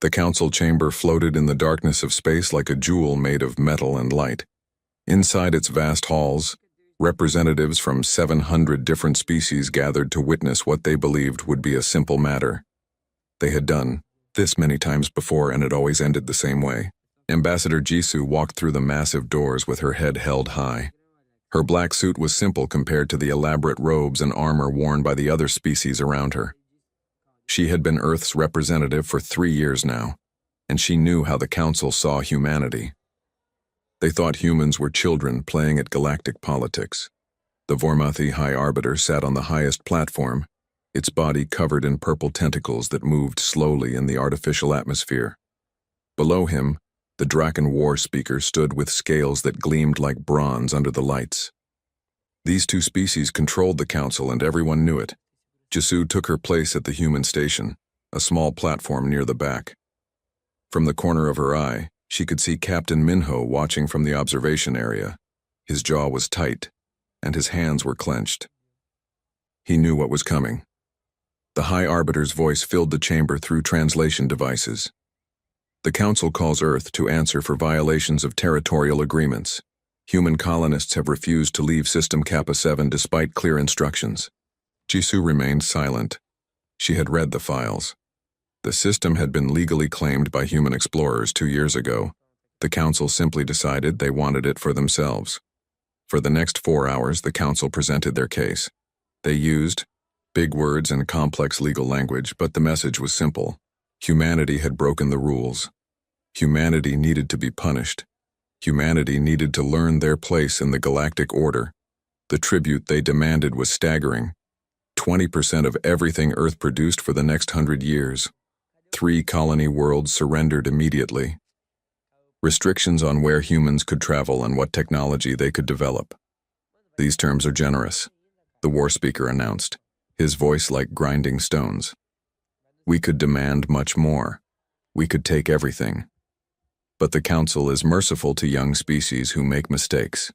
The council chamber floated in the darkness of space like a jewel made of metal and light. Inside its vast halls, representatives from 700 different species gathered to witness what they believed would be a simple matter. They had done this many times before, and it always ended the same way. Ambassador Jisoo walked through the massive doors with her head held high. Her black suit was simple compared to the elaborate robes and armor worn by the other species around her. She had been Earth's representative for 3 years now, and she knew how the Council saw humanity. They thought humans were children playing at galactic politics. The Vormathi High Arbiter sat on the highest platform, its body covered in purple tentacles that moved slowly in the artificial atmosphere. Below him, the Draken War Speaker stood with scales that gleamed like bronze under the lights. These two species controlled the Council, and everyone knew it. Jisoo took her place at the human station, a small platform near the back. From the corner of her eye, she could see Captain Minho watching from the observation area. His jaw was tight, and his hands were clenched. He knew what was coming. The High Arbiter's voice filled the chamber through translation devices. The Council calls Earth to answer for violations of territorial agreements. Human colonists have refused to leave System Kappa 7 despite clear instructions. Jisoo remained silent. She had read the files. The system had been legally claimed by human explorers 2 years ago. The Council simply decided they wanted it for themselves. For the next 4 hours, the Council presented their case. They used big words and complex legal language, but the message was simple. Humanity had broken the rules. Humanity needed to be punished. Humanity needed to learn their place in the galactic order. The tribute they demanded was staggering. 20% of everything Earth produced for the next 100 years. 3 colony worlds surrendered immediately. Restrictions on where humans could travel and what technology they could develop. These terms are generous, the war speaker announced, his voice like grinding stones. We could demand much more. We could take everything. But the Council is merciful to young species who make mistakes.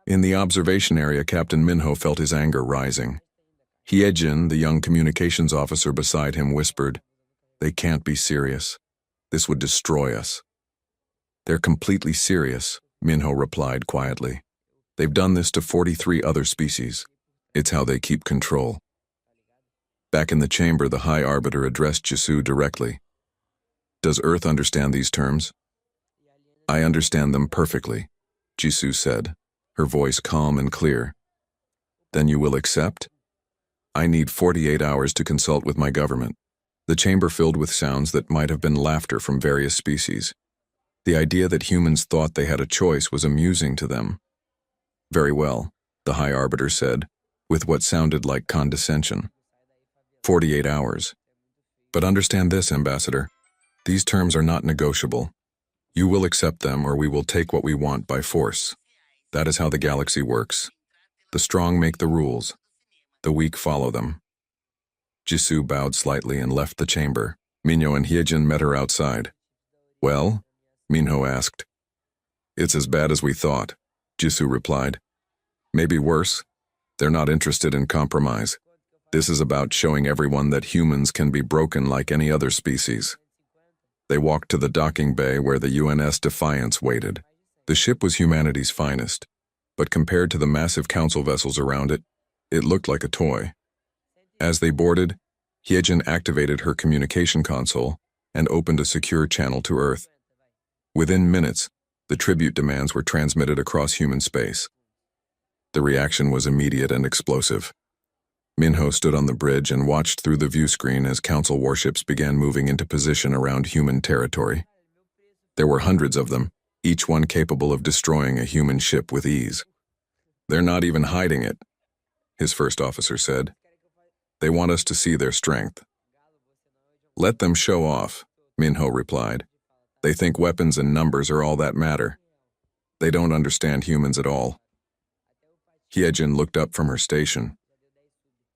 In the observation area, Captain Minho felt his anger rising. Hyejin, the young communications officer beside him, whispered, "They can't be serious. This would destroy us." "They're completely serious," Minho replied quietly. "They've done this to 43 other species. It's how they keep control." Back in the chamber, the High Arbiter addressed Jisoo directly. "Does Earth understand these terms?" "I understand them perfectly," Jisoo said, her voice calm and clear. "Then you will accept?" "I need 48 hours to consult with my government." The chamber filled with sounds that might have been laughter from various species. The idea that humans thought they had a choice was amusing to them. "Very well," the High Arbiter said, with what sounded like condescension. 48 hours. But understand this, Ambassador. These terms are not negotiable. You will accept them, or we will take what we want by force. That is how the galaxy works. The strong make the rules. The weak follow them. Jisoo bowed slightly and left the chamber. Minho and Hyejin met her outside. "Well?" Minho asked. "It's as bad as we thought," Jisoo replied. "Maybe worse. They're not interested in compromise. This is about showing everyone that humans can be broken like any other species." They walked to the docking bay where the UNS Defiance waited. The ship was humanity's finest, but compared to the massive council vessels around it, it looked like a toy. As they boarded, Hyejin activated her communication console and opened a secure channel to Earth. Within minutes, the tribute demands were transmitted across human space. The reaction was immediate and explosive. Minho stood on the bridge and watched through the view screen as Council warships began moving into position around human territory. There were hundreds of them, each one capable of destroying a human ship with ease. "They're not even hiding it," his first officer said. "They want us to see their strength." "Let them show off," Minho replied. "They think weapons and numbers are all that matter. They don't understand humans at all." Hyejin looked up from her station.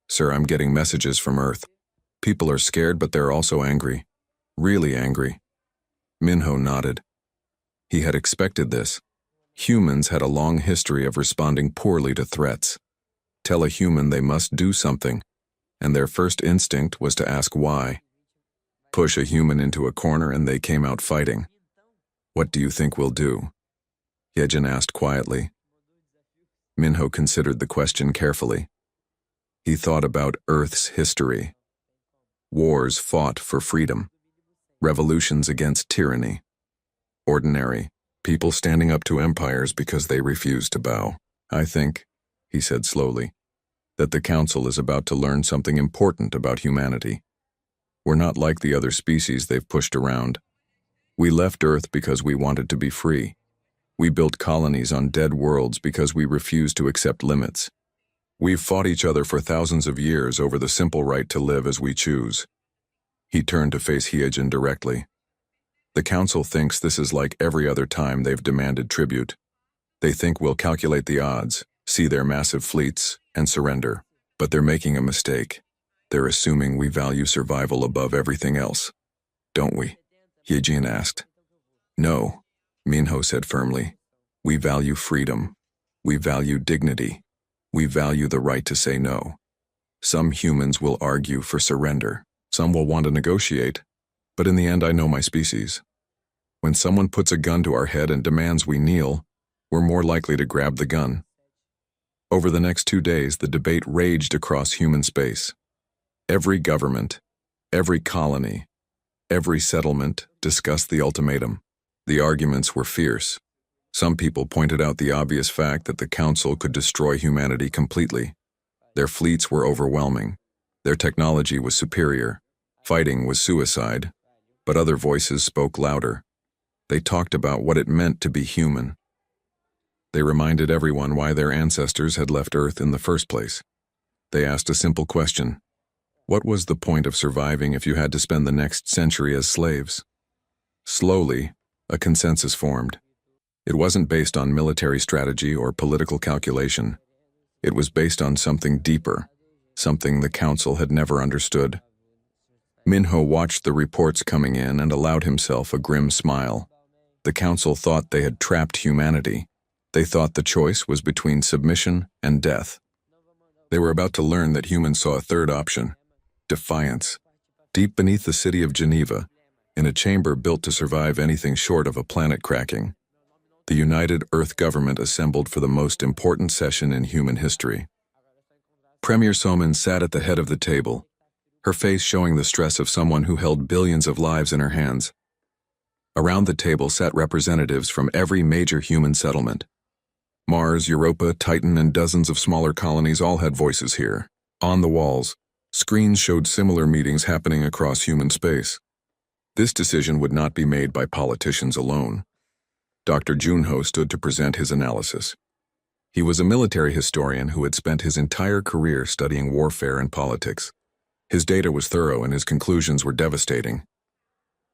"Sir, I'm getting messages from Earth. People are scared, but they're also angry. Really angry." Minho nodded. He had expected this. Humans had a long history of responding poorly to threats. Tell a human they must do something, and their first instinct was to ask why. Push a human into a corner and they came out fighting. What do you think we'll do? Hyejin asked quietly. Minho considered the question carefully. He thought about Earth's history. Wars fought for freedom. Revolutions against tyranny. Ordinary people standing up to empires because they refused to bow. I think, he said slowly, that the Council is about to learn something important about humanity. We're not like the other species they've pushed around. We left Earth because we wanted to be free. We built colonies on dead worlds because we refused to accept limits. We've fought each other for thousands of years over the simple right to live as we choose. He turned to face Hyejin directly. The Council thinks this is like every other time they've demanded tribute. They think we'll calculate the odds, see their massive fleets, and surrender. But they're making a mistake. They're assuming we value survival above everything else. Don't we? Hyejin asked. No, Minho said firmly. We value freedom. We value dignity. We value the right to say no. Some humans will argue for surrender. Some will want to negotiate. But in the end, I know my species. When someone puts a gun to our head and demands we kneel, we're more likely to grab the gun. Over the next 2 days, the debate raged across human space. Every government, every colony, every settlement discussed the ultimatum. The arguments were fierce. Some people pointed out the obvious fact that the Council could destroy humanity completely. Their fleets were overwhelming. Their technology was superior. Fighting was suicide. But other voices spoke louder. They talked about what it meant to be human. They reminded everyone why their ancestors had left Earth in the first place. They asked a simple question. What was the point of surviving if you had to spend the next century as slaves? Slowly, a consensus formed. It wasn't based on military strategy or political calculation. It was based on something deeper, something the Council had never understood. Minho watched the reports coming in and allowed himself a grim smile. The Council thought they had trapped humanity. They thought the choice was between submission and death. They were about to learn that humans saw a third option. Defiance. Deep beneath the city of Geneva, in a chamber built to survive anything short of a planet cracking, the United Earth government assembled for the most important session in human history. Premier Somin sat at the head of the table, her face showing the stress of someone who held billions of lives in her hands. Around the table sat representatives from every major human settlement. Mars, Europa, Titan, and dozens of smaller colonies all had voices here. On the walls, screens showed similar meetings happening across human space. This decision would not be made by politicians alone. Dr. Junho stood to present his analysis. He was a military historian who had spent his entire career studying warfare and politics. His data was thorough and his conclusions were devastating.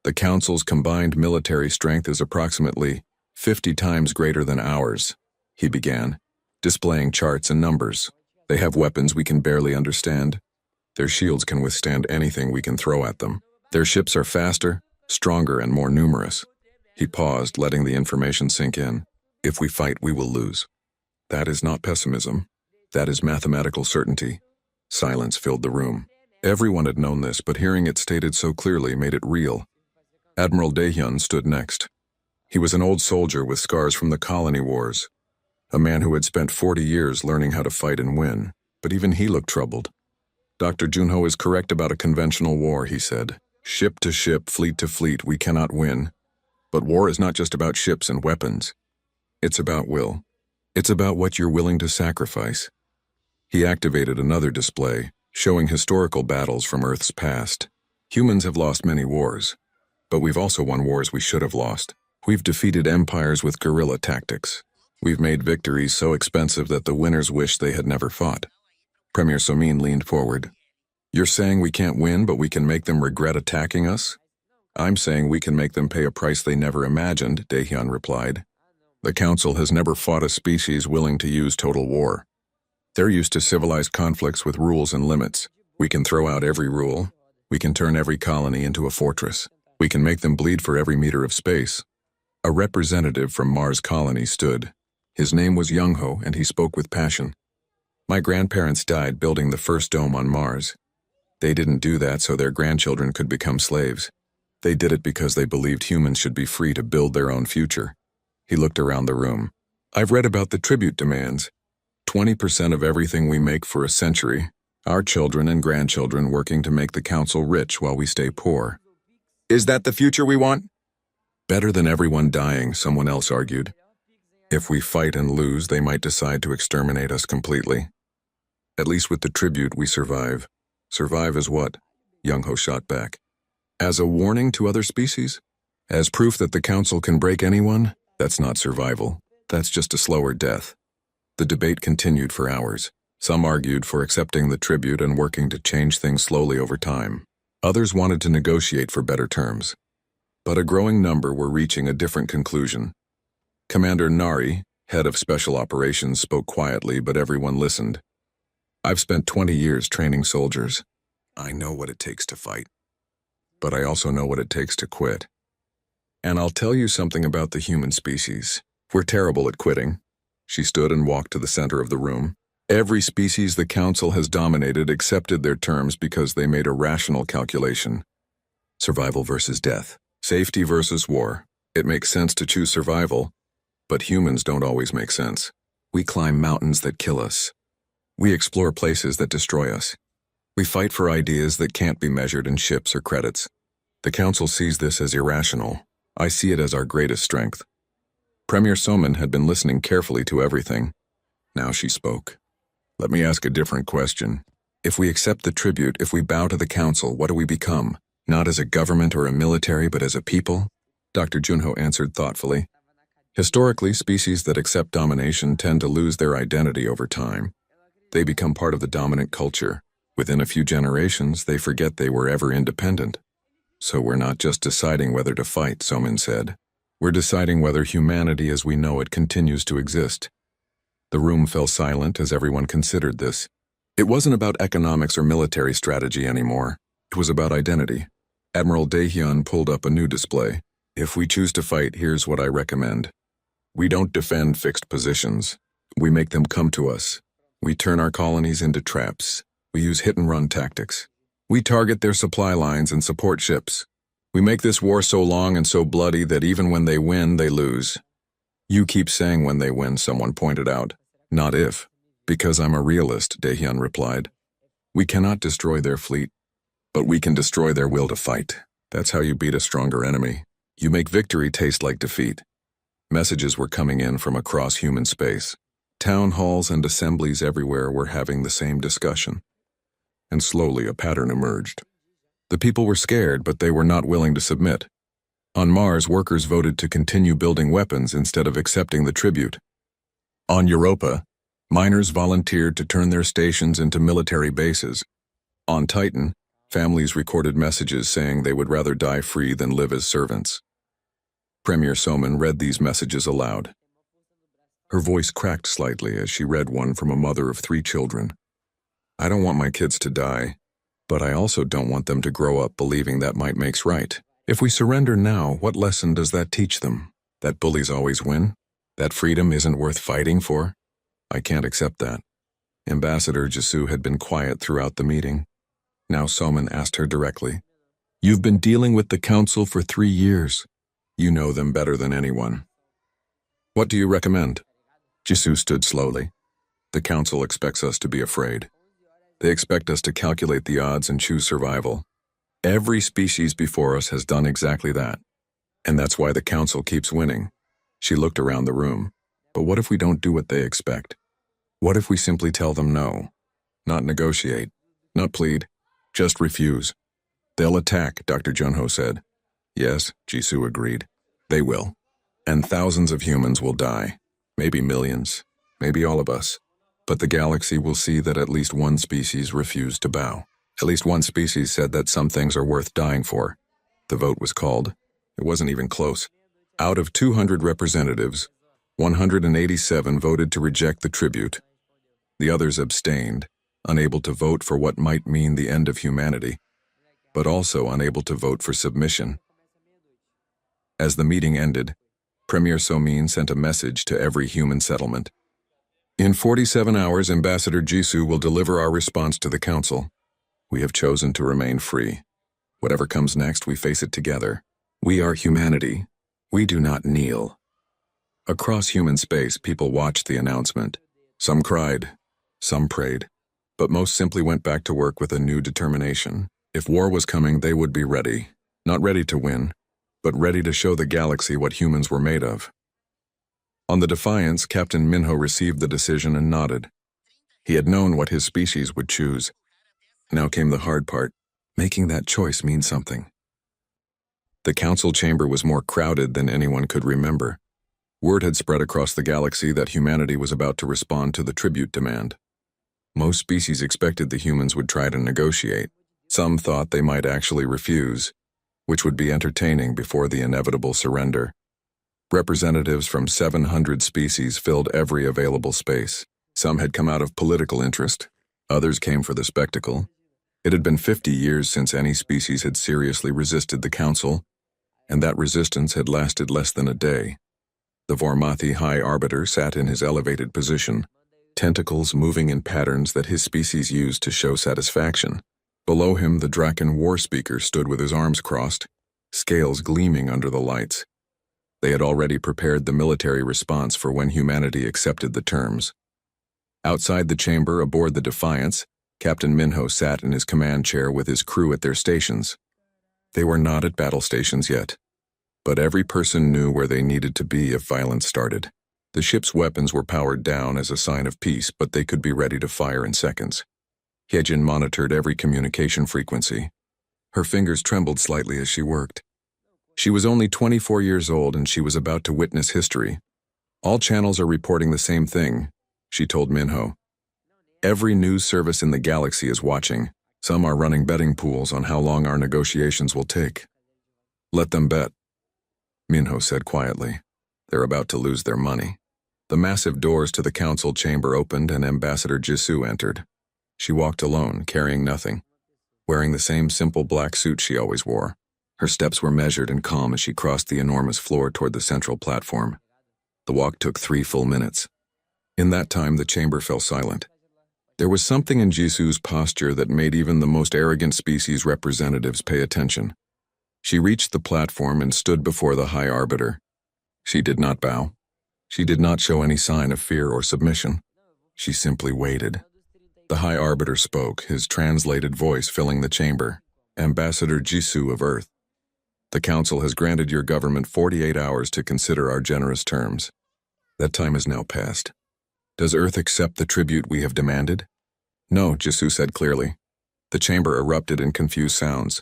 The Council's combined military strength is approximately 50 times greater than ours, he began, displaying charts and numbers. They have weapons we can barely understand. Their shields can withstand anything we can throw at them. Their ships are faster, stronger, and more numerous. He paused, letting the information sink in. If we fight, we will lose. That is not pessimism. That is mathematical certainty. Silence filled the room. Everyone had known this, but hearing it stated so clearly made it real. Admiral Daehyun stood next. He was an old soldier with scars from the colony wars, a man who had spent 40 years learning how to fight and win, but even he looked troubled. Dr. Junho is correct about a conventional war, he said. Ship to ship, fleet to fleet, we cannot win. But war is not just about ships and weapons. It's about will. It's about what you're willing to sacrifice. He activated another display, showing historical battles from Earth's past. Humans have lost many wars, but we've also won wars we should have lost. We've defeated empires with guerrilla tactics. We've made victories so expensive that the winners wish they had never fought. Premier Somin leaned forward. You're saying we can't win, but we can make them regret attacking us? I'm saying we can make them pay a price they never imagined, Daehyun replied. The Council has never fought a species willing to use total war. They're used to civilized conflicts with rules and limits. We can throw out every rule. We can turn every colony into a fortress. We can make them bleed for every meter of space. A representative from Mars colony stood. His name was Young-ho, and he spoke with passion. My grandparents died building the first dome on Mars. They didn't do that so their grandchildren could become slaves. They did it because they believed humans should be free to build their own future. He looked around the room. I've read about the tribute demands. 20% of everything we make for a century, our children and grandchildren working to make the council rich while we stay poor. Is that the future we want? Better than everyone dying, someone else argued. If we fight and lose, they might decide to exterminate us completely. At least with the tribute, we survive. Survive as what? Young-Ho shot back. As a warning to other species? As proof that the council can break anyone? That's not survival. That's just a slower death. The debate continued for hours. Some argued for accepting the tribute and working to change things slowly over time. Others wanted to negotiate for better terms. But a growing number were reaching a different conclusion. Commander Nari, head of special operations, spoke quietly, but everyone listened. I've spent 20 years training soldiers. I know what it takes to fight. But I also know what it takes to quit. And I'll tell you something about the human species. We're terrible at quitting. She stood and walked to the center of the room. Every species the council has dominated accepted their terms because they made a rational calculation. Survival versus death. Safety versus war. It makes sense to choose survival, but humans don't always make sense. We climb mountains that kill us. We explore places that destroy us. We fight for ideas that can't be measured in ships or credits. The council sees this as irrational. I see it as our greatest strength. Premier Soman had been listening carefully to everything. Now she spoke. Let me ask a different question. If we accept the tribute, if we bow to the council, what do we become? Not as a government or a military, but as a people? Dr. Junho answered thoughtfully. Historically, species that accept domination tend to lose their identity over time. They become part of the dominant culture. Within a few generations, they forget they were ever independent. So we're not just deciding whether to fight, Soman said. We're deciding whether humanity as we know it continues to exist. The room fell silent as everyone considered this. It wasn't about economics or military strategy anymore. It was about identity. Admiral Daehyun pulled up a new display. If we choose to fight, here's what I recommend. We don't defend fixed positions. We make them come to us. We turn our colonies into traps. We use hit-and-run tactics. We target their supply lines and support ships. We make this war so long and so bloody that even when they win, they lose. You keep saying when they win, someone pointed out. Not if. Because I'm a realist, Daehyun replied. We cannot destroy their fleet, but we can destroy their will to fight. That's how you beat a stronger enemy. You make victory taste like defeat. Messages were coming in from across human space. Town halls and assemblies everywhere were having the same discussion. And slowly a pattern emerged. The people were scared, but they were not willing to submit. On Mars, workers voted to continue building weapons instead of accepting the tribute. On Europa, miners volunteered to turn their stations into military bases. On Titan, families recorded messages saying they would rather die free than live as servants. Premier Soman read these messages aloud. Her voice cracked slightly as she read one from a mother of 3 children. I don't want my kids to die, but I also don't want them to grow up believing that might makes right. If we surrender now, what lesson does that teach them? That bullies always win? That freedom isn't worth fighting for? I can't accept that. Ambassador Jisoo had been quiet throughout the meeting. Now Soman asked her directly. You've been dealing with the council for 3 years. You know them better than anyone. What do you recommend? Jisoo stood slowly. The council expects us to be afraid. They expect us to calculate the odds and choose survival. Every species before us has done exactly that. And that's why the council keeps winning. She looked around the room. But what if we don't do what they expect? What if we simply tell them no? Not negotiate, not plead, just refuse. They'll attack, Dr. Junho said. Yes, Jisoo agreed. They will. And thousands of humans will die. Maybe millions. Maybe all of us. But the galaxy will see that at least one species refused to bow. At least one species said that some things are worth dying for. The vote was called. It wasn't even close. Out of 200 representatives, 187 voted to reject the tribute. The others abstained, unable to vote for what might mean the end of humanity, but also unable to vote for submission. As the meeting ended, Premier Somin sent a message to every human settlement. In 47 hours, Ambassador Jisoo will deliver our response to the council. We have chosen to remain free. Whatever comes next, we face it together. We are humanity. We do not kneel. Across human space, people watched the announcement. Some cried, some prayed, but most simply went back to work with a new determination. If war was coming, they would be ready. Not ready to win, but ready to show the galaxy what humans were made of. On the Defiance, Captain Minho received the decision and nodded. He had known what his species would choose. Now came the hard part, making that choice mean something. The council chamber was more crowded than anyone could remember. Word had spread across the galaxy that humanity was about to respond to the tribute demand. Most species expected the humans would try to negotiate. Some thought they might actually refuse, which would be entertaining before the inevitable surrender. Representatives from 700 species filled every available space. Some had come out of political interest. Others came for the spectacle. It had been 50 years since any species had seriously resisted the council, and that resistance had lasted less than a day. The Vormathi High Arbiter sat in his elevated position, tentacles moving in patterns that his species used to show satisfaction. Below him, the Draken War Speaker stood with his arms crossed, scales gleaming under the lights. They had already prepared the military response for when humanity accepted the terms. Outside the chamber, aboard the Defiance, Captain Minho sat in his command chair with his crew at their stations. They were not at battle stations yet, but every person knew where they needed to be if violence started. The ship's weapons were powered down as a sign of peace, but they could be ready to fire in seconds. Hyejin monitored every communication frequency. Her fingers trembled slightly as she worked. She was only 24 years old and she was about to witness history. All channels are reporting the same thing, she told Minho. Every news service in the galaxy is watching. Some are running betting pools on how long our negotiations will take. Let them bet, Minho said quietly. They're about to lose their money. The massive doors to the council chamber opened and Ambassador Jisoo entered. She walked alone, carrying nothing, wearing the same simple black suit she always wore. Her steps were measured and calm as she crossed the enormous floor toward the central platform. The walk took 3 full minutes. In that time, the chamber fell silent. There was something in Jisoo's posture that made even the most arrogant species representatives pay attention. She reached the platform and stood before the High Arbiter. She did not bow. She did not show any sign of fear or submission. She simply waited. The High Arbiter spoke, his translated voice filling the chamber. Ambassador Jisoo of Earth. The Council has granted your government 48 hours to consider our generous terms. That time has now passed. Does Earth accept the tribute we have demanded? No, Jisoo said clearly. The chamber erupted in confused sounds.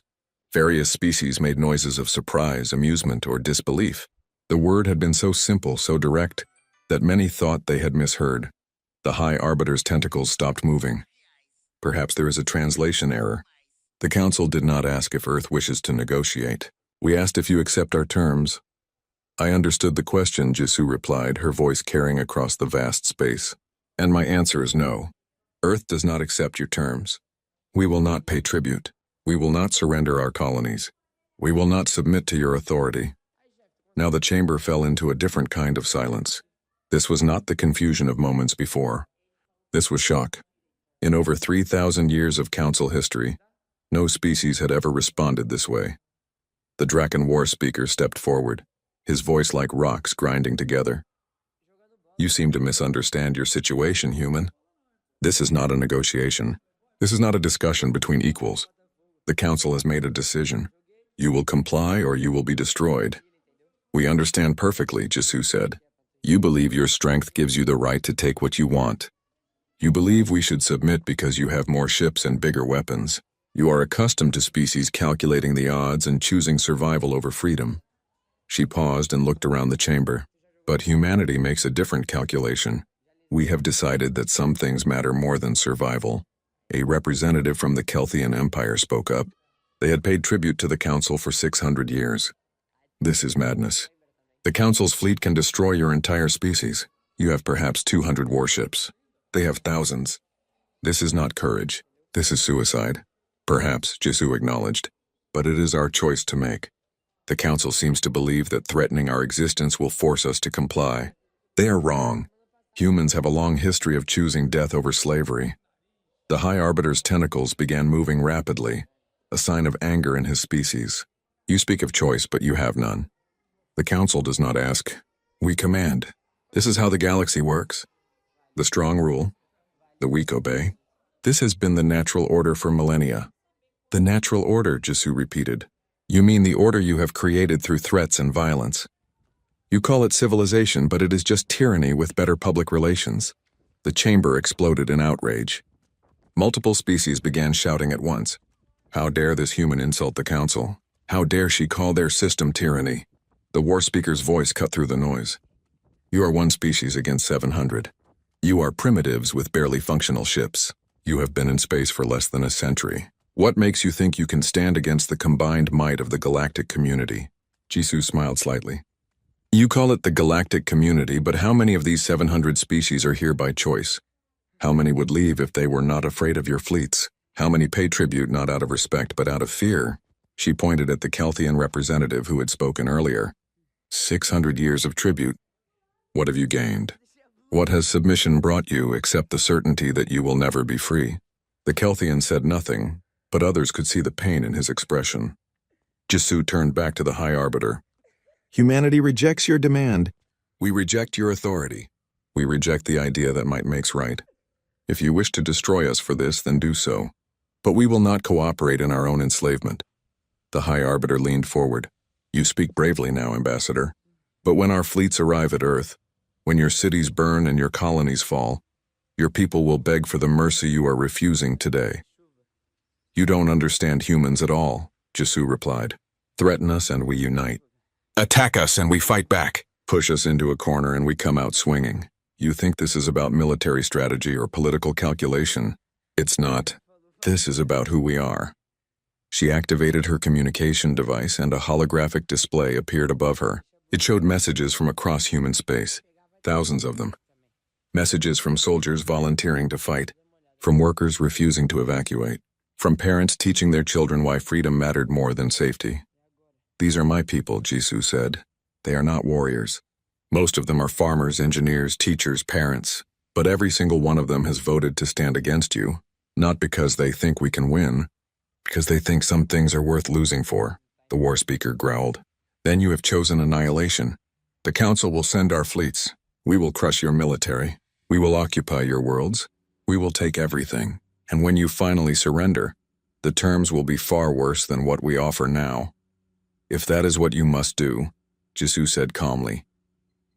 Various species made noises of surprise, amusement, or disbelief. The word had been so simple, so direct, that many thought they had misheard. The High Arbiter's tentacles stopped moving. Perhaps there is a translation error. The Council did not ask if Earth wishes to negotiate. We asked if you accept our terms. I understood the question, Jisoo replied, her voice carrying across the vast space. And my answer is no. Earth does not accept your terms. We will not pay tribute. We will not surrender our colonies. We will not submit to your authority. Now the chamber fell into a different kind of silence. This was not the confusion of moments before. This was shock. In over 3,000 years of Council history, no species had ever responded this way. The Draken War Speaker stepped forward, his voice like rocks grinding together. You seem to misunderstand your situation, human. This is not a negotiation. This is not a discussion between equals. The Council has made a decision. You will comply or you will be destroyed. We understand perfectly, Jisoo said. You believe your strength gives you the right to take what you want. You believe we should submit because you have more ships and bigger weapons. You are accustomed to species calculating the odds and choosing survival over freedom. She paused and looked around the chamber. But humanity makes a different calculation. We have decided that some things matter more than survival. A representative from the Kelthian Empire spoke up. They had paid tribute to the Council for 600 years. This is madness. The Council's fleet can destroy your entire species. You have perhaps 200 warships. They have thousands. This is not courage. This is suicide. Perhaps, Jisoo acknowledged, but it is our choice to make. The Council seems to believe that threatening our existence will force us to comply. They are wrong. Humans have a long history of choosing death over slavery. The High Arbiter's tentacles began moving rapidly, a sign of anger in his species. You speak of choice, but you have none. The Council does not ask. We command. This is how the galaxy works. The strong rule. The weak obey. This has been the natural order for millennia. The natural order, Jisu repeated. You mean the order you have created through threats and violence. You call it civilization, but it is just tyranny with better public relations. The chamber exploded in outrage. Multiple species began shouting at once. How dare this human insult the Council? How dare she call their system tyranny? The war speaker's voice cut through the noise. You are one species against 700. You are primitives with barely functional ships. You have been in space for less than a century. What makes you think you can stand against the combined might of the galactic community? Jisu smiled slightly. You call it the galactic community, but how many of these 700 species are here by choice? How many would leave if they were not afraid of your fleets? How many pay tribute not out of respect but out of fear? She pointed at the Kelthian representative who had spoken earlier. 600 years of tribute. What have you gained? What has submission brought you except the certainty that you will never be free? The Kelthian said nothing, but others could see the pain in his expression. Jisu turned back to the High Arbiter. Humanity rejects your demand. We reject your authority. We reject the idea that might makes right. If you wish to destroy us for this, then do so. But we will not cooperate in our own enslavement. The High Arbiter leaned forward. You speak bravely now, Ambassador. But when our fleets arrive at Earth, when your cities burn and your colonies fall, your people will beg for the mercy you are refusing today. You don't understand humans at all, Jisu replied. Threaten us and we unite. Attack us and we fight back. Push us into a corner and we come out swinging. You think this is about military strategy or political calculation? It's not. This is about who we are. She activated her communication device and a holographic display appeared above her. It showed messages from across human space, thousands of them. Messages from soldiers volunteering to fight, from workers refusing to evacuate, from parents teaching their children why freedom mattered more than safety. These are my people, Jisu said. They are not warriors. Most of them are farmers, engineers, teachers, parents, but every single one of them has voted to stand against you, not because they think we can win, because they think some things are worth losing for, the war speaker growled. Then you have chosen annihilation. The Council will send our fleets. We will crush your military. We will occupy your worlds. We will take everything. And when you finally surrender, the terms will be far worse than what we offer now. If that is what you must do, Jisu said calmly,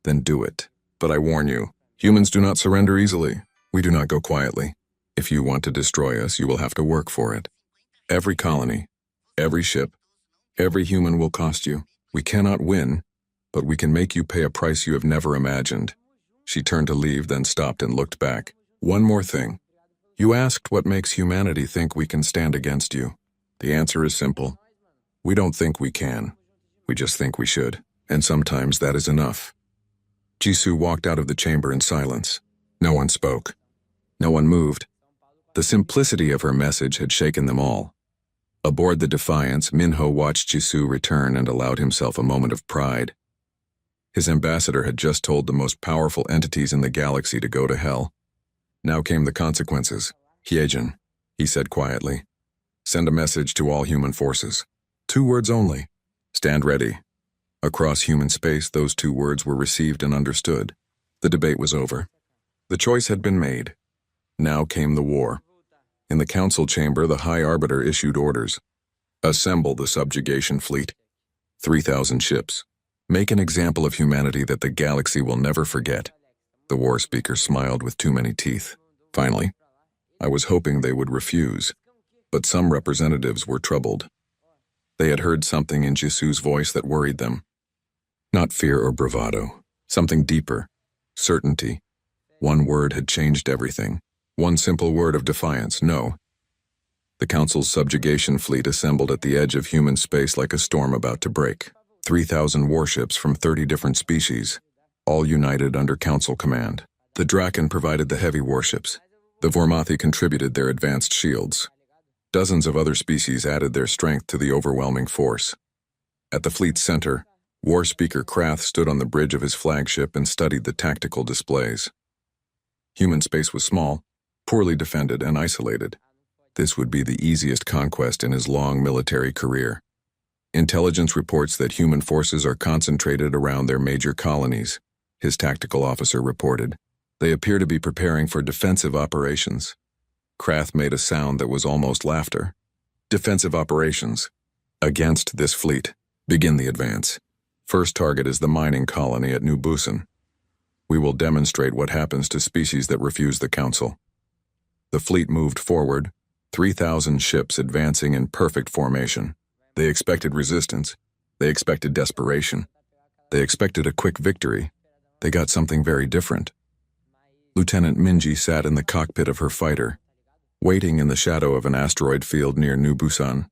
then do it. But I warn you, humans do not surrender easily. We do not go quietly. If you want to destroy us, you will have to work for it. Every colony, every ship, every human will cost you. We cannot win, but we can make you pay a price you have never imagined. She turned to leave, then stopped and looked back. One more thing. You asked what makes humanity think we can stand against you. The answer is simple. We don't think we can. We just think we should. And sometimes that is enough. Jisu walked out of the chamber in silence. No one spoke. No one moved. The simplicity of her message had shaken them all. Aboard the Defiance, Minho watched Jisu return and allowed himself a moment of pride. His ambassador had just told the most powerful entities in the galaxy to go to hell. Now came the consequences. Hyejin, he said quietly. Send a message to all human forces. 2 words only. Stand ready. Across human space, those 2 words were received and understood. The debate was over. The choice had been made. Now came the war. In the council chamber, the High Arbiter issued orders. Assemble the subjugation fleet. 3,000 ships. Make an example of humanity that the galaxy will never forget. The war speaker smiled with too many teeth. Finally, I was hoping they would refuse, but some representatives were troubled. They had heard something in Jisu's voice that worried them. Not fear or bravado, something deeper, certainty. One word had changed everything. One simple word of defiance, no. The Council's subjugation fleet assembled at the edge of human space like a storm about to break. 3,000 warships from 30 different species, all united under Council command. The Draken provided the heavy warships. The Vormathi contributed their advanced shields. Dozens of other species added their strength to the overwhelming force. At the fleet's center, War Speaker Krath stood on the bridge of his flagship and studied the tactical displays. Human space was small, poorly defended and isolated. This would be the easiest conquest in his long military career. Intelligence reports that human forces are concentrated around their major colonies, his tactical officer reported. They appear to be preparing for defensive operations. Krath made a sound that was almost laughter. Defensive operations. Against this fleet. Begin the advance. First target is the mining colony at New Busan. We will demonstrate what happens to species that refuse the council. The fleet moved forward, 3,000 ships advancing in perfect formation. They expected resistance. They expected desperation. They expected a quick victory. They got something very different. Lieutenant Minji sat in the cockpit of her fighter, waiting in the shadow of an asteroid field near New Busan.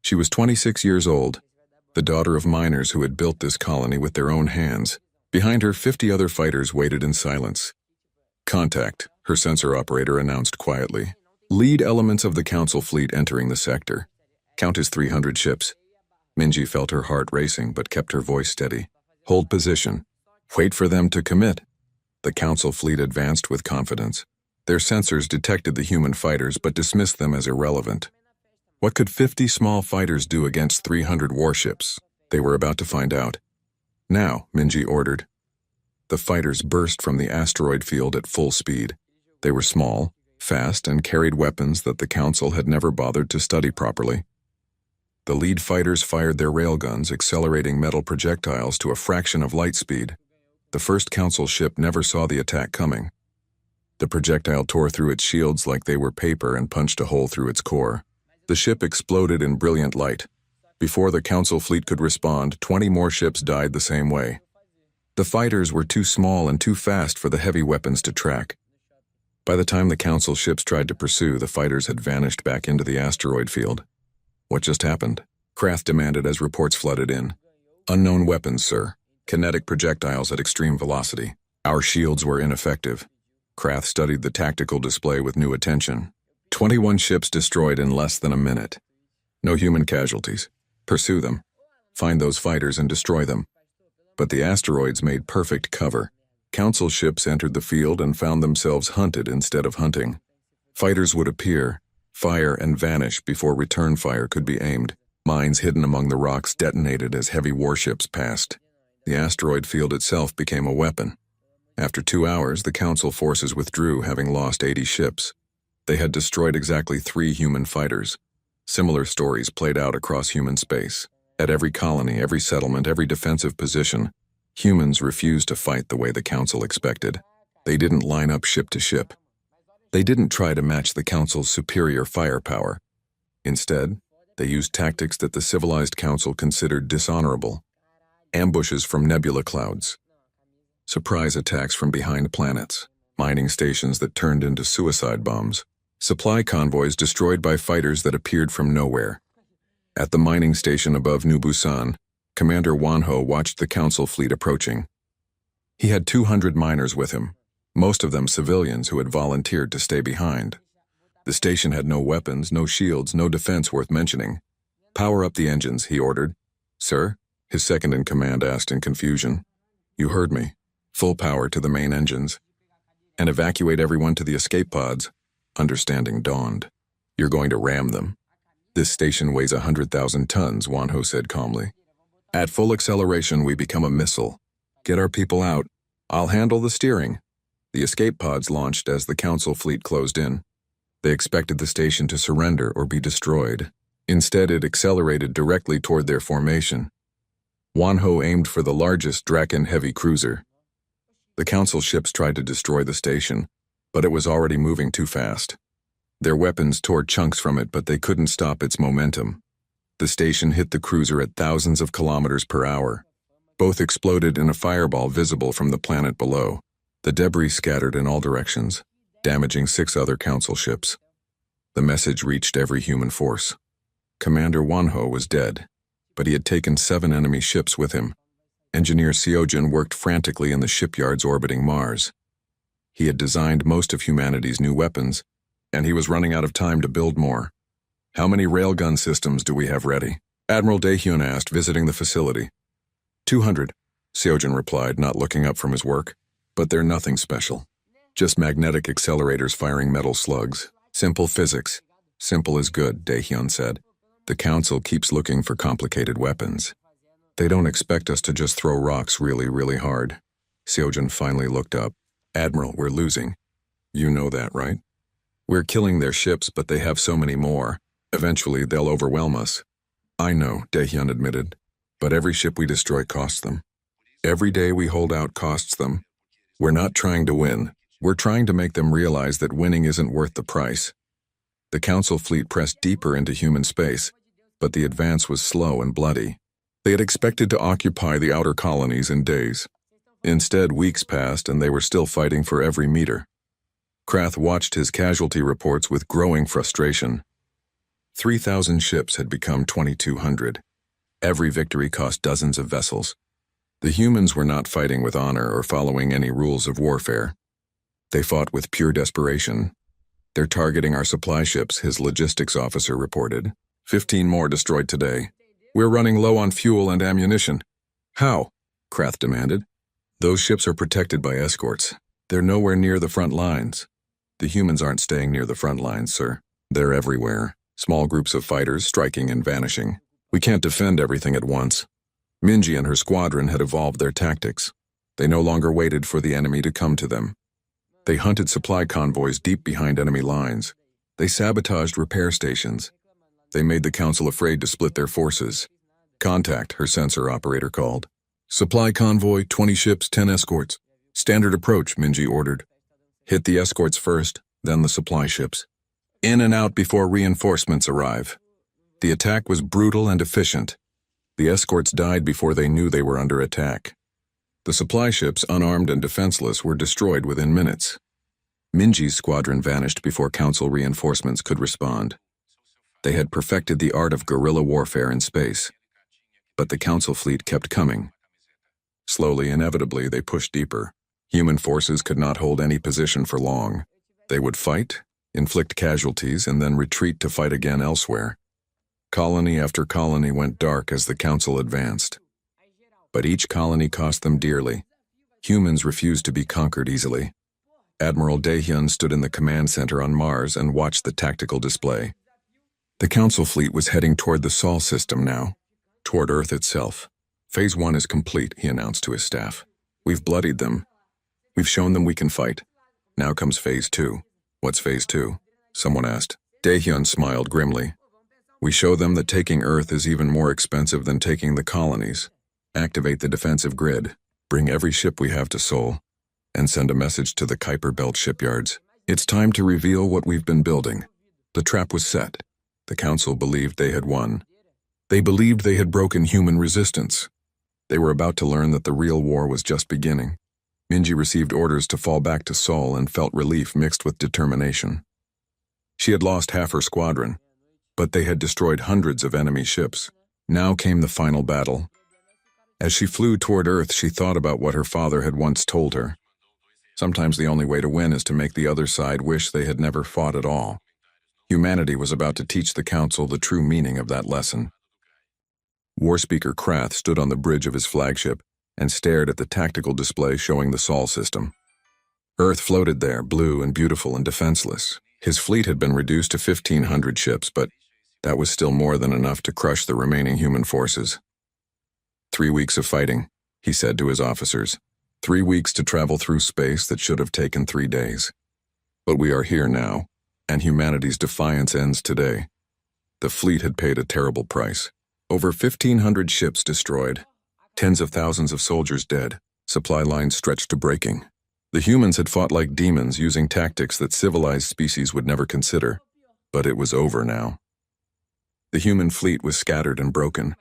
She was 26 years old, the daughter of miners who had built this colony with their own hands. Behind her, 50 other fighters waited in silence. Contact, her sensor operator announced quietly. Lead elements of the council fleet entering the sector. Count as 300 ships. Minji felt her heart racing but kept her voice steady. Hold position. Wait for them to commit. The council fleet advanced with confidence. Their sensors detected the human fighters but dismissed them as irrelevant. What could 50 small fighters do against 300 warships? They were about to find out. Now, Minji ordered. The fighters burst from the asteroid field at full speed. They were small, fast, and carried weapons that the council had never bothered to study properly. The lead fighters fired their railguns, accelerating metal projectiles to a fraction of light speed. The first council ship never saw the attack coming. The projectile tore through its shields like they were paper and punched a hole through its core. The ship exploded in brilliant light. Before the council fleet could respond, 20 more ships died the same way. The fighters were too small and too fast for the heavy weapons to track. By the time the council ships tried to pursue, the fighters had vanished back into the asteroid field. What just happened? Krath demanded as reports flooded in. Unknown weapons, sir. Kinetic projectiles at extreme velocity. Our shields were ineffective. Krath studied the tactical display with new attention. 21 ships destroyed in less than a minute. No human casualties. Pursue them. Find those fighters and destroy them. But the asteroids made perfect cover. Council ships entered the field and found themselves hunted instead of hunting. Fighters would appear, fire, and vanish before return fire could be aimed. Mines hidden among the rocks detonated as heavy warships passed. The asteroid field itself became a weapon. After 2 hours, the council forces withdrew, having lost 80 ships. They had destroyed exactly 3 human fighters. Similar stories played out across human space. At every colony, every settlement, every defensive position, humans refused to fight the way the council expected. They didn't line up ship to ship. They didn't try to match the council's superior firepower. Instead, they used tactics that the civilized council considered dishonorable. Ambushes from nebula clouds. Surprise attacks from behind planets. Mining stations that turned into suicide bombs. Supply convoys destroyed by fighters that appeared from nowhere. At the mining station above New Busan, Commander Wanho watched the council fleet approaching. He had 200 miners with him, most of them civilians who had volunteered to stay behind. The station had no weapons, no shields, no defense worth mentioning. Power up the engines, he ordered. Sir? His second-in-command asked in confusion. You heard me. Full power to the main engines. And evacuate everyone to the escape pods. Understanding dawned. You're going to ram them. This station weighs 100,000 tons, Wanho said calmly. At full acceleration, we become a missile. Get our people out. I'll handle the steering. The escape pods launched as the council fleet closed in. They expected the station to surrender or be destroyed. Instead, it accelerated directly toward their formation. Wanho aimed for the largest Draken heavy cruiser. The council ships tried to destroy the station, but it was already moving too fast. Their weapons tore chunks from it, but they couldn't stop its momentum. The station hit the cruiser at thousands of kilometers per hour. Both exploded in a fireball visible from the planet below. The debris scattered in all directions, damaging 6 other council ships. The message reached every human force. Commander Wanho was dead, but he had taken 7 enemy ships with him. Engineer Seojin worked frantically in the shipyards orbiting Mars. He had designed most of humanity's new weapons, and he was running out of time to build more. How many railgun systems do we have ready? Admiral Daehyun asked, visiting the facility. 200, Seojin replied, not looking up from his work. But they're nothing special. Just magnetic accelerators firing metal slugs. Simple physics. Simple is good, Daehyun said. The council keeps looking for complicated weapons. They don't expect us to just throw rocks really hard. Seojin finally looked up. Admiral, we're losing. You know that, right? We're killing their ships, but they have so many more. Eventually, they'll overwhelm us. I know, Daehyun admitted. But every ship we destroy costs them. Every day we hold out costs them. We're not trying to win. We're trying to make them realize that winning isn't worth the price. The Council fleet pressed deeper into human space, but the advance was slow and bloody. They had expected to occupy the outer colonies in days. Instead, weeks passed and they were still fighting for every meter. Krath watched his casualty reports with growing frustration. 3,000 ships had become 2,200. Every victory cost dozens of vessels. The humans were not fighting with honor or following any rules of warfare. They fought with pure desperation. They're targeting our supply ships, his logistics officer reported. 15 more destroyed today. We're running low on fuel and ammunition. How? Krath demanded. Those ships are protected by escorts. They're nowhere near the front lines. The humans aren't staying near the front lines, sir. They're everywhere. Small groups of fighters striking and vanishing. We can't defend everything at once. Minji and her squadron had evolved their tactics. They no longer waited for the enemy to come to them. They hunted supply convoys deep behind enemy lines. They sabotaged repair stations. They made the Council afraid to split their forces. Contact, her sensor operator called. Supply convoy, 20 ships, 10 escorts. Standard approach, Minji ordered. Hit the escorts first, then the supply ships. In and out before reinforcements arrive. The attack was brutal and efficient. The escorts died before they knew they were under attack. The supply ships, unarmed and defenseless, were destroyed within minutes. Minji's squadron vanished before Council reinforcements could respond. They had perfected the art of guerrilla warfare in space. But the Council fleet kept coming. Slowly, inevitably, they pushed deeper. Human forces could not hold any position for long. They would fight, inflict casualties, and then retreat to fight again elsewhere. Colony after colony went dark as the Council advanced. But each colony cost them dearly. Humans refused to be conquered easily. Admiral Daehyun stood in the command center on Mars and watched the tactical display. The Council fleet was heading toward the Sol system now, toward Earth itself. Phase 1 is complete, he announced to his staff. We've bloodied them. We've shown them we can fight. Now comes Phase 2. What's Phase 2? Someone asked. Daehyun smiled grimly. We show them that taking Earth is even more expensive than taking the colonies. Activate the defensive grid, bring every ship we have to Seoul, and send a message to the Kuiper Belt shipyards. It's time to reveal what we've been building. The trap was set. The Council believed they had won. They believed they had broken human resistance. They were about to learn that the real war was just beginning. Minji received orders to fall back to Seoul and felt relief mixed with determination. She had lost half her squadron, but they had destroyed hundreds of enemy ships. Now came the final battle. As she flew toward Earth, she thought about what her father had once told her. Sometimes the only way to win is to make the other side wish they had never fought at all. Humanity was about to teach the Council the true meaning of that lesson. War Speaker Krath stood on the bridge of his flagship and stared at the tactical display showing the Sol system. Earth floated there, blue and beautiful and defenseless. His fleet had been reduced to 1,500 ships, but that was still more than enough to crush the remaining human forces. 3 weeks of fighting, he said to his officers. 3 weeks to travel through space that should have taken 3 days. But we are here now, and humanity's defiance ends today. The fleet had paid a terrible price. Over 1,500 ships destroyed, tens of thousands of soldiers dead, supply lines stretched to breaking. The humans had fought like demons using tactics that civilized species would never consider, but it was over now. The human fleet was scattered and broken.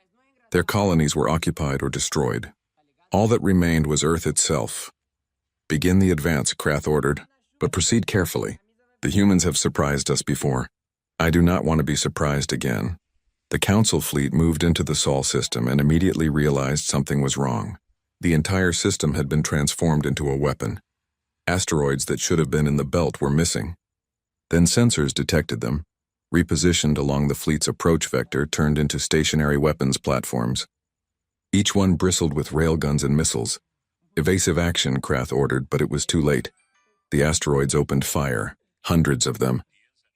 Their colonies were occupied or destroyed. All that remained was Earth itself. Begin the advance, Krath ordered, but proceed carefully. The humans have surprised us before. I do not want to be surprised again. The Council fleet moved into the Sol system and immediately realized something was wrong. The entire system had been transformed into a weapon. Asteroids that should have been in the belt were missing. Then sensors detected them, repositioned along the fleet's approach vector, turned into stationary weapons platforms. Each one bristled with railguns and missiles. Evasive action, Krath ordered, but it was too late. The asteroids opened fire, hundreds of them,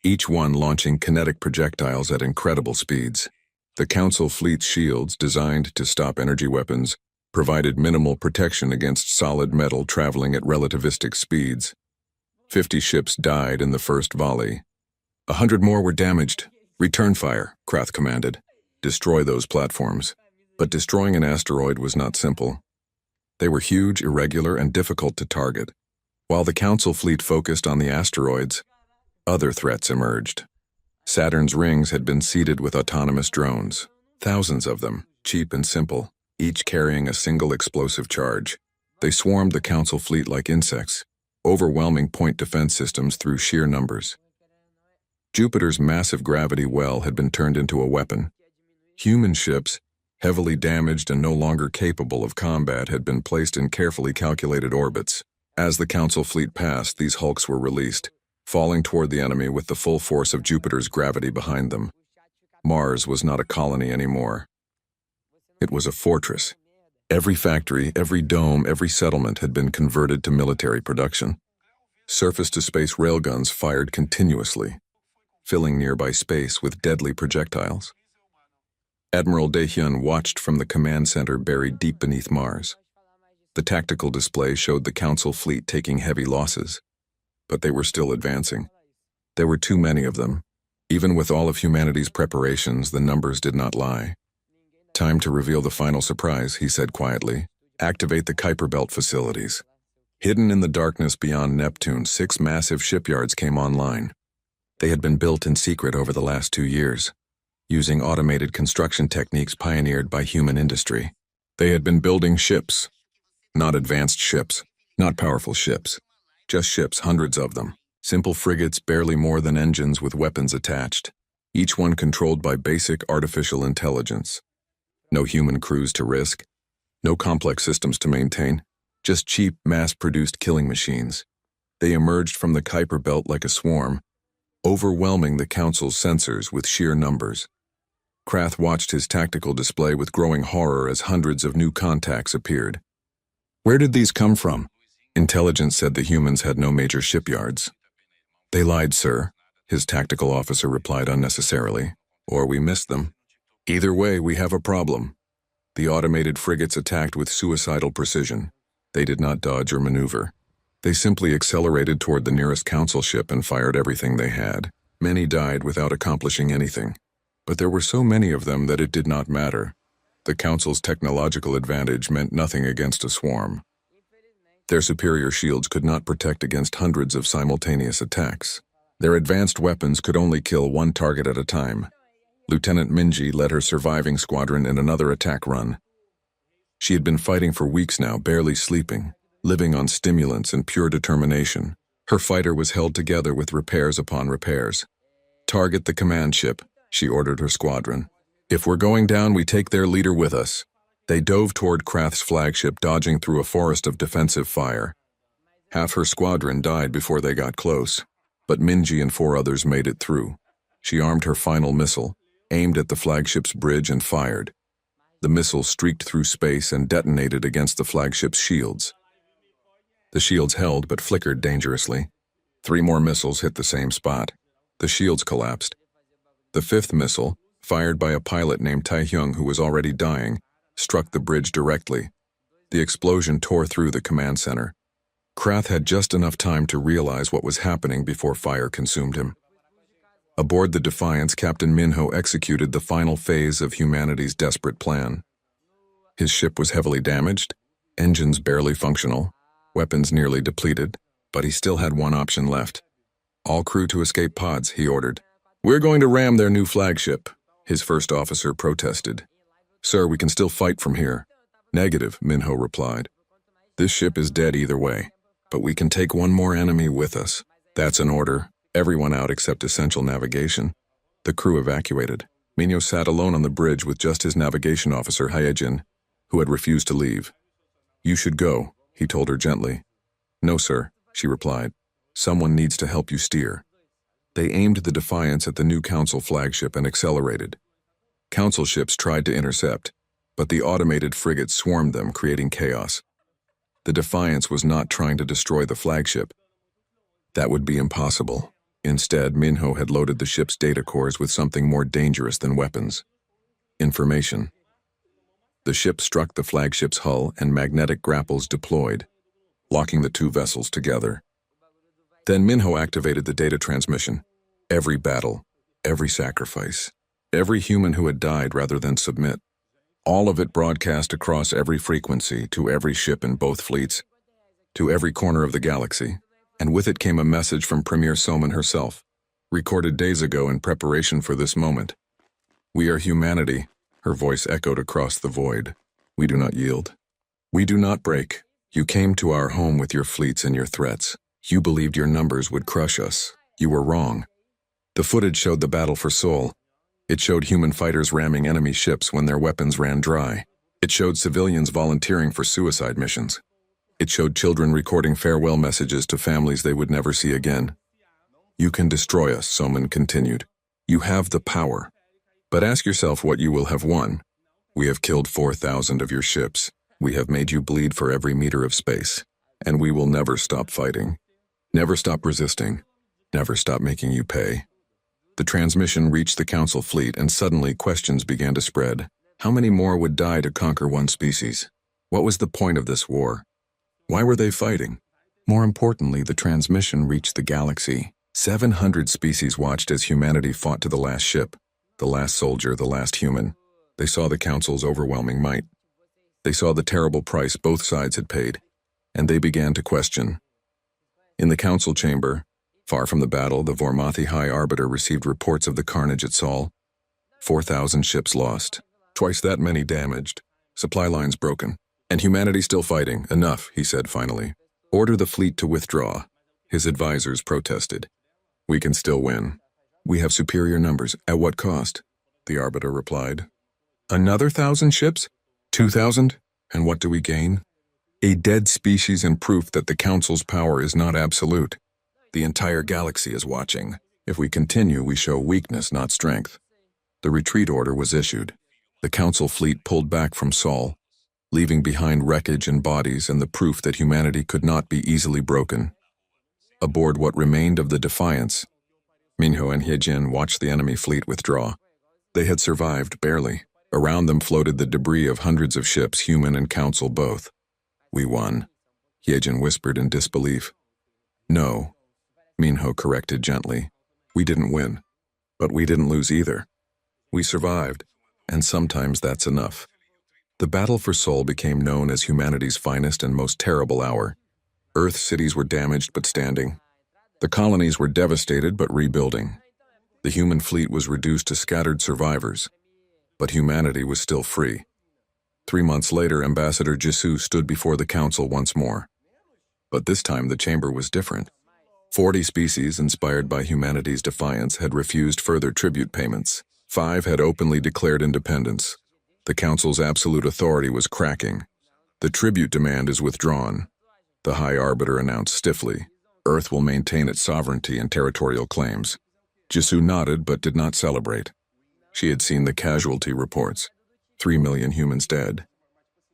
each one launching kinetic projectiles at incredible speeds. The Council fleet's shields, designed to stop energy weapons, provided minimal protection against solid metal traveling at relativistic speeds. 50 ships died in the first volley. 100 more were damaged. Return fire, Krath commanded. Destroy those platforms. But destroying an asteroid was not simple. They were huge, irregular, and difficult to target. While the Council fleet focused on the asteroids, other threats emerged. Saturn's rings had been seeded with autonomous drones, thousands of them, cheap and simple, each carrying a single explosive charge. They swarmed the Council fleet like insects, overwhelming point defense systems through sheer numbers. Jupiter's massive gravity well had been turned into a weapon. Human ships, heavily damaged and no longer capable of combat, had been placed in carefully calculated orbits. As the Council fleet passed, these hulks were released, falling toward the enemy with the full force of Jupiter's gravity behind them. Mars was not a colony anymore. It was a fortress. Every factory, every dome, every settlement had been converted to military production. Surface-to-space railguns fired continuously, filling nearby space with deadly projectiles. Admiral Daehyun watched from the command center buried deep beneath Mars. The tactical display showed the Council fleet taking heavy losses, but they were still advancing. There were too many of them. Even with all of humanity's preparations, the numbers did not lie. Time to reveal the final surprise, he said quietly. Activate the Kuiper Belt facilities. Hidden in the darkness beyond Neptune, 6 massive shipyards came online. They had been built in secret over the last 2 years, using automated construction techniques pioneered by human industry. They had been building ships, not advanced ships, not powerful ships, just ships, hundreds of them. Simple frigates, barely more than engines with weapons attached, each one controlled by basic artificial intelligence. No human crews to risk, no complex systems to maintain, just cheap, mass-produced killing machines. They emerged from the Kuiper Belt like a swarm, overwhelming the Council's sensors with sheer numbers. Krath watched his tactical display with growing horror as hundreds of new contacts appeared. Where did these come from? Intelligence said the humans had no major shipyards. They lied, sir, his tactical officer replied unnecessarily. Or we missed them. Either way, we have a problem. The automated frigates attacked with suicidal precision. They did not dodge or maneuver. They simply accelerated toward the nearest Council ship and fired everything they had. Many died without accomplishing anything. But there were so many of them that it did not matter. The Council's technological advantage meant nothing against a swarm. Their superior shields could not protect against hundreds of simultaneous attacks. Their advanced weapons could only kill one target at a time. Lieutenant Minji led her surviving squadron in another attack run. She had been fighting for weeks now, barely sleeping, living on stimulants and pure determination. Her fighter was held together with repairs upon repairs. Target the command ship, she ordered her squadron. If we're going down, we take their leader with us. They dove toward Krath's flagship, dodging through a forest of defensive fire. Half her squadron died before they got close, but Minji and 4 others made it through. She armed her final missile, aimed at the flagship's bridge and fired. The missile streaked through space and detonated against the flagship's shields. The shields held but flickered dangerously. 3 more missiles hit the same spot. The shields collapsed. The 5th missile, fired by a pilot named Taehyung who was already dying, struck the bridge directly. The explosion tore through the command center. Krath had just enough time to realize what was happening before fire consumed him. Aboard the Defiance, Captain Minho executed the final phase of humanity's desperate plan. His ship was heavily damaged, engines barely functional, weapons nearly depleted, but he still had one option left. All crew to escape pods, he ordered. We're going to ram their new flagship, his first officer protested. Sir, we can still fight from here. Negative, Minho replied. This ship is dead either way, but we can take one more enemy with us. That's an order. Everyone out except essential navigation. The crew evacuated. Minho sat alone on the bridge with just his navigation officer, Hyejin, who had refused to leave. You should go, he told her gently. No, sir, she replied. Someone needs to help you steer. They aimed the Defiance at the new Council flagship and accelerated. Council ships tried to intercept, but the automated frigates swarmed them, creating chaos. The Defiance was not trying to destroy the flagship. That would be impossible. Instead, Minho had loaded the ship's data cores with something more dangerous than weapons. Information. The ship struck the flagship's hull and magnetic grapples deployed, locking the two vessels together. Then Minho activated the data transmission. Every battle, every sacrifice, every human who had died rather than submit. All of it broadcast across every frequency to every ship in both fleets, to every corner of the galaxy. And with it came a message from Premier Soman herself, recorded days ago in preparation for this moment. "We are humanity," her voice echoed across the void. "We do not yield. We do not break. You came to our home with your fleets and your threats. You believed your numbers would crush us. You were wrong." The footage showed the battle for Sol. It showed human fighters ramming enemy ships when their weapons ran dry. It showed civilians volunteering for suicide missions. It showed children recording farewell messages to families they would never see again. "You can destroy us," Soman continued. "You have the power. But ask yourself what you will have won. We have killed 4,000 of your ships. We have made you bleed for every meter of space. And we will never stop fighting. Never stop resisting. Never stop making you pay." The transmission reached the Council fleet, and suddenly questions began to spread. How many more would die to conquer one species? What was the point of this war? Why were they fighting? More importantly, the transmission reached the galaxy. 700 species watched as humanity fought to the last ship, the last soldier, the last human. They saw the Council's overwhelming might. They saw the terrible price both sides had paid, and they began to question. In the Council chamber, far from the battle, the Vormathi High Arbiter received reports of the carnage at Sol. 4,000 ships lost, twice that many damaged, supply lines broken. "And humanity still fighting. Enough," he said finally. "Order the fleet to withdraw." His advisors protested. "We can still win. We have superior numbers. At what cost?" The Arbiter replied. "Another 1,000 ships? 2,000? And what do we gain? A dead species and proof that the Council's power is not absolute. The entire galaxy is watching. If we continue, we show weakness, not strength." The retreat order was issued. The Council fleet pulled back from Sol, leaving behind wreckage and bodies and the proof that humanity could not be easily broken. Aboard what remained of the Defiance, Minho and Hyejin watched the enemy fleet withdraw. They had survived, barely. Around them floated the debris of hundreds of ships, human and Council both. "We won," Hyejin whispered in disbelief. "No," Minho corrected gently. "We didn't win. But we didn't lose either. We survived, and sometimes that's enough." The battle for Sol became known as humanity's finest and most terrible hour. Earth cities were damaged but standing. The colonies were devastated but rebuilding. The human fleet was reduced to scattered survivors. But humanity was still free. 3 months later, Ambassador Jisoo stood before the Council once more. But this time the chamber was different. 40 species, inspired by humanity's defiance, had refused further tribute payments. 5 had openly declared independence. The Council's absolute authority was cracking. "The tribute demand is withdrawn," the High Arbiter announced stiffly. "Earth will maintain its sovereignty and territorial claims." Jisoo nodded but did not celebrate. She had seen the casualty reports. 3 million humans dead.